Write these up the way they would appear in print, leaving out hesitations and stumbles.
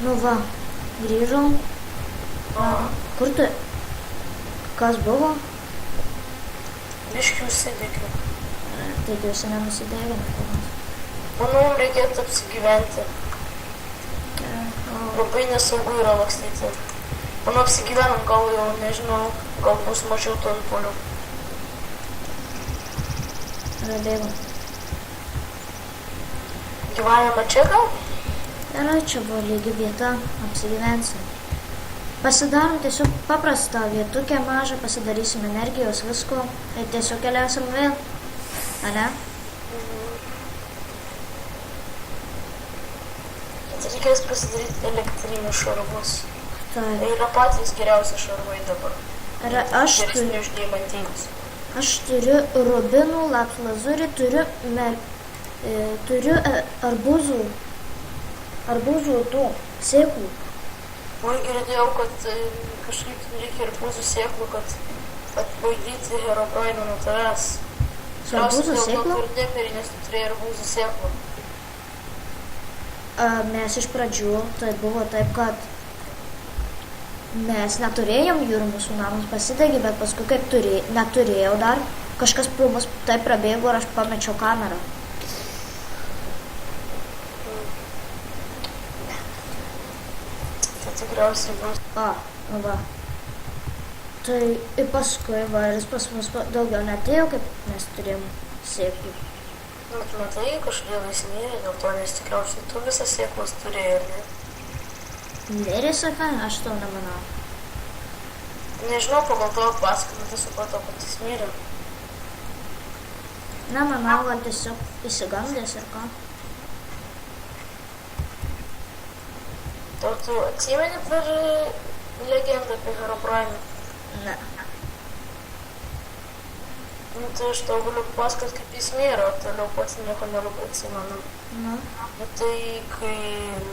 Nu va, grįžom. Kur tu? Kas buvo? Biškių užsidegiau. Tikiuosi nenusidegino kūnas. Manau, reikėtų apsigyventi. Labai nesaugu yra lakstyti. Manau, apsigyvenam, gal jau, nežinau, gal bus mažiau tų antpuolių. Bėgom. Gyvename čia gal? Gerai, čia buvo lygi vieta, apsigyvensim. Pasidarom tiesiog paprastą vietukę mažą, pasidarysim energijos, visko ir tiesiog keliausim vėl. Ane? Tai reikės pasidaryti elektrinius šarvus. Tai Tai yra patys geriausi šarvai dabar. aš Geresni už diamantinius. Aš turiu rubinų, lapslazurį, turiu arbūzų tų sėklų. Oi, girdėjau, kad kažkaip reikia arbūzų sėklų, kad atbaidyti Herobrainą nuo tavęs. Su arbūzų sėklų? Dėl to turi nes tu turėjai arbūzų sėklų. Mes iš pradžių tai buvo taip, kad mes neturėjom jūrų, mūsų namas pasidegė, bet paskui kaip neturėjau dar, kažkas pro mus taip prabėgo ir aš pamečiau kamerą. Tai tikriausiai bus. Nu va. Tai ir paskui varis pas mus daugiau netėjo, kaip mes turėjom sėklų. Nu, tu matai, kažkodėl jis mirė dėl to, nes tikriausiai tu visas sėklas turėjai, ar ne? Mirė, sakai, aš to nemanau. Nežinau, pagal tavo pasakojimą, tai supratau, kad jis mirė. Nemanau, gal tiesiog įsigandęs ir ką. O tu atsimeni per legendą apie Herobrainą? Ne. Nu, tai aš tau galiu pasakot, kaip jis mirė, o toliau pats nieko nelabai atsimenu. Nu. Nu, tai kai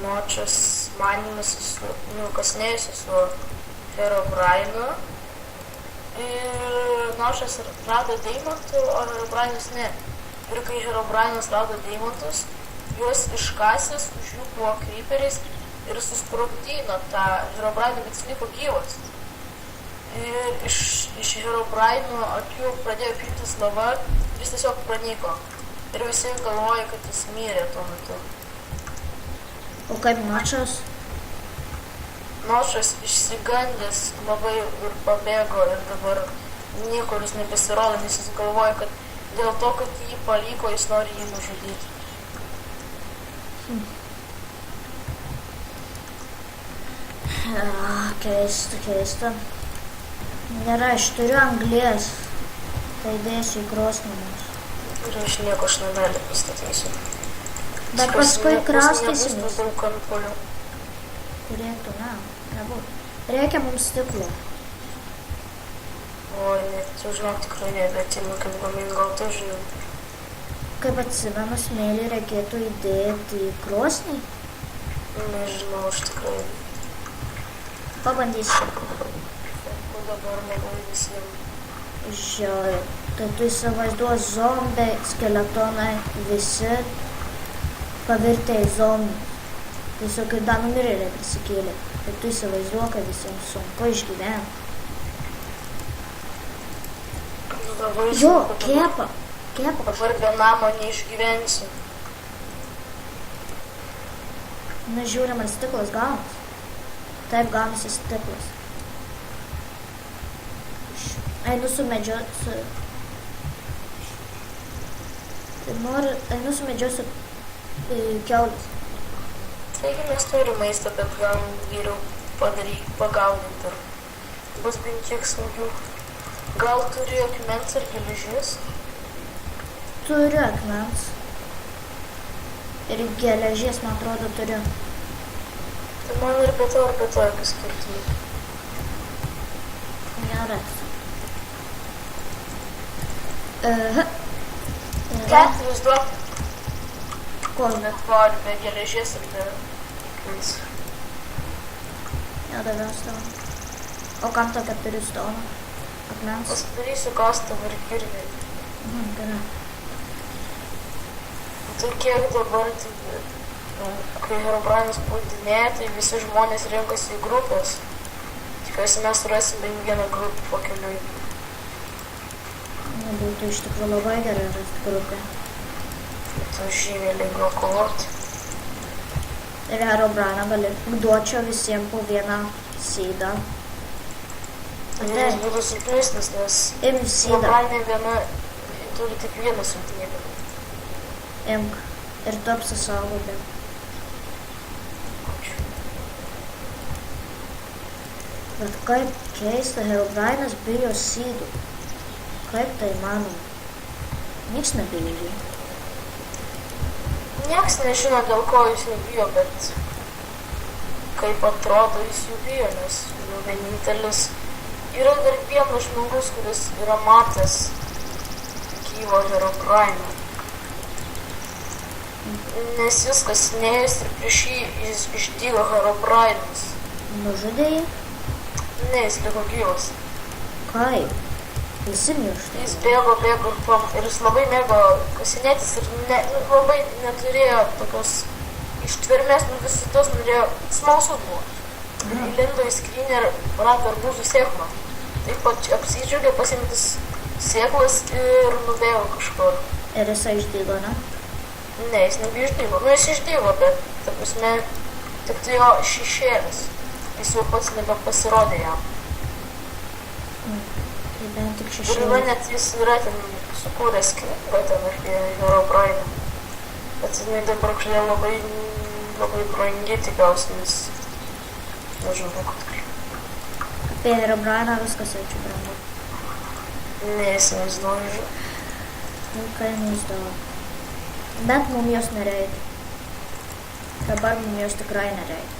Močas manėsi kasinėjusi su Herobrainu ir Močas rado deimantų, o Herobrainas ne. Ir kai Herobrainas rado deimantus, juos iškasęs už jų buvo kryperiais ir susprogdino tą Herobraino, bet jis liko gyvas. Ir iš Herobraino akių pradėjo piltis lava ir jis tiesiog pranyko. Ir visi galvoja, kad jis mirė tuo metu. O kaip Močas? Močas išsigandęs labai ir pabėgo ir dabar niekur jis nepasirodo, nes jis galvoja, kad dėl to, kad jį paliko, jis nori jį nužudyti. Keista. Gerai, aš turiu anglies. Tai dėsiu į krosnį mums. Ir aš nieko aš namelį pastatysiu. Bet paskui kraustysimės. Nebus daug antpuolių. Turėtų, nebūt. Reikia mums stiklo. Oi, net, tu žinok, tikrai nebeatinu, kaip gamin, gal tu žinai. Kaip atsimenu, smėlį reikėtų įdėti į krosnį. Nežinau, aš tikrai. Pabandysiu. O dabar manau visiems. Žiūrėjau, tai tu įsivaizduoji zombiai, skeletonai, visi pavirtė į zombius. Tiesiog ir dar numirėliai prisikėlė. Tai tu įsivaizduoji, kad visiems sunku išgyventi. Jo, kepa. Dabar be namo neišgyvensiu. Na, žiūrim, ar stiklas gaunas. Taip gaunasi stiklas. Einu sumedžiosiu. Einu sumedžiosiu kiaulės. Taigi mes turime maistą, bet gal geriau pagaudinti. Bus bent kiek saugiau. Gal turi akmens ar geležies? Turiu akmens. Ir geležies, man atrodo, turiu. Tai man ir be to jokių skirtumų. Gerai. Keturis duok. Ko? Bet nori be geležies ir be akmens. Jo, daviau stoną. O kam to 4 stoną? Akmens? Pasidarysiu kastuvą ir kirvį. Gerai. Tai kiek dabar, tai kai Herobrainas puldinėja, tai visi žmonės renkasi į grupės. Tikiuosi mes surasim bent vieną grupę po keliui. Būtų iš tikrųjų labai gerai rasti grupę. Tai žymiai lengviau kovoti. Ir Herobrainą gali duočiau visiems po vieną sydą. Jis būtų silpnesnis, nes Imk sydą, Herobrainė viena turi tik vieną silpnybę. imk ir tu apsisaugoti. Ačiū. Bet kaip keista, Herobrainas bijo sydų. Kaip tai įmanoma? Niks nebijo jų. Niekas nežino, dėl ko jis nebijo, bet kaip atrodo jis jų bijo, nes vienintelis yra dar vienas žmogus, kuris yra matęs gyvo Herobrainą. Nes jis kasinėjęs ir prieš jį jis išdygo Herobrainas. Nužudė jį? Ne, jis liko gyvas. Kaip? Visi miršta. Jis bėgo ir jis labai mėgo kasinėtis ir labai neturėjo tokios ištvermės, visus norėjo, smalsus buvo. Įlindo į skrynę ir rado arbūzų sėklą. Taip pat apsidžiaugė pasiimtis sėklas ir nubėgo kažkur. Ir jisai išdygo, ne? Ne, jis nebeišdygo. Jis išdygo, bet, ta prasme, tik tai jo šešėlis. Jis jau pats nebepasirodė jam. Tai bent tik Ir yra šešėlis. net jis yra ten sukūręs knygą ten apie Herobrainą. Bet jinai dabar kažkaip labai brangi tikriausiai, nes nežinau, kad Apie Herobrainą viskas jaučiu brangu. neįsivaizduoju. Kai neįsdavo. Bet mums jos nereikia. Dabar mums jos tikrai nereikia.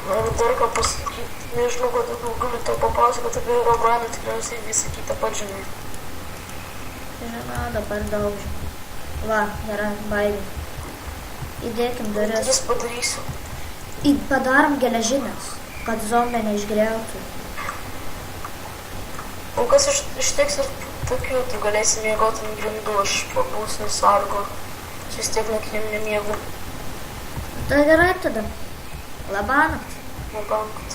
Ir dar ką pasakyti, nežinau, kad daugiau galiu tau papasakoti apie Herobrainą, tikriausiai visą kitą pažinai. Žinoma, dabar daug žinau. Va, gerai, baigė. Įdėkim duris. Tris padarysiu. Padarom geležinės, kad zombiai neišgriautų. O kas ištiks ir tokių, tu galėsi miegoti ant grindų, aš pabūsiu sargo. Aš vis tiek naktim nemiegu. Tai gerai tada. Labanakt. Nebankt.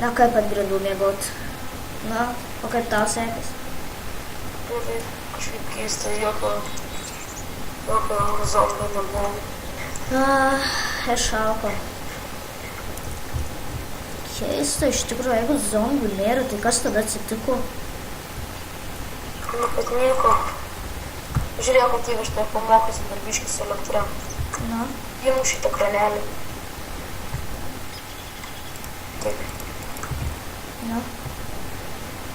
Na kaip ant grindų miegot? Na, o kaip tau sekės? Gerai, kažkaip keista, jokio zombio nebuvo. Išauko. Keista, iš tikrųjų, jeigu zombių nėra, tai kas tada atsitiko? Nu, kad nieko. Žiūrėjau, kad jeigu aš tai pamokysiu darbiškis elektra. Na, Imu šitą kranelį. Taip. na,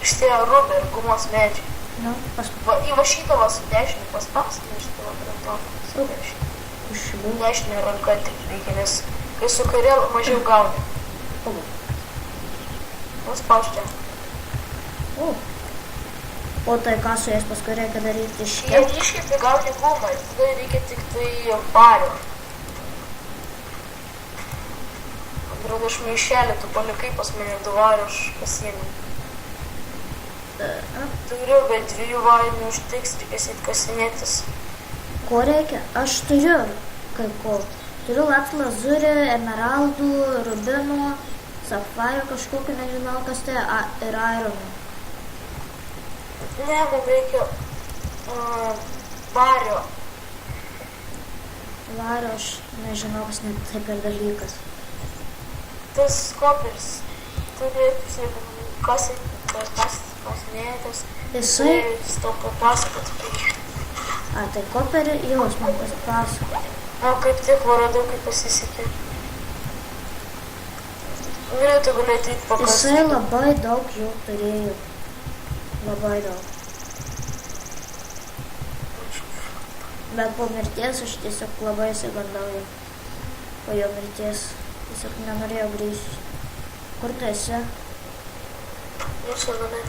Šitie rubė ir gumos medžiai. na, Va šitą va su dešinį paspausime šitą va prie to. Su dešinį. užšibau. Dešinė ranka tik reikia, nes kai su kairė mažiau gauni. Paspaus čia. O tai ką su jais paskui reikia daryti Jie iškėp? iškėpi gauni gumą ir tada reikia tik tai vario. Atrodo, aš maišelį tu palikai pas mane 2 vario, aš pasiėmiau. Turiu, bet 2 varių neužtiks, reikės eit kasinėtis. Ko reikia? Aš turiu kai ko. Turiu lazurį, emeraldų, rubinų, safaių kažkokiu, nežinau kas tai, ir ironų. Ne, mums reikia vario. Vario aš nežinau, kas net tai per dalykas. Tas koperis turėtų, jeigu kasinėtis, Jisai, jis tau papasakot. tai koperį jau aš man pasipasakau. O kaip tik varadau, kaip pasisekė. Galėtų galėti eit pakasti. Jisai labai daug jau turėjo. Labai daug. Bet po mirties aš tiesiog labai įsigandau. Po jo mirties tiesiog nenorėjau grįžti. Kur tu esi? Mūsų namai.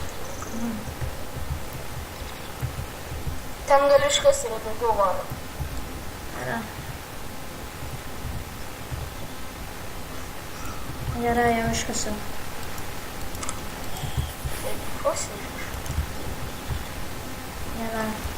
Ten gališkas yra daugiau varo. Yra. Gerai, jau iškasiu. Taip, kosim. Nėra.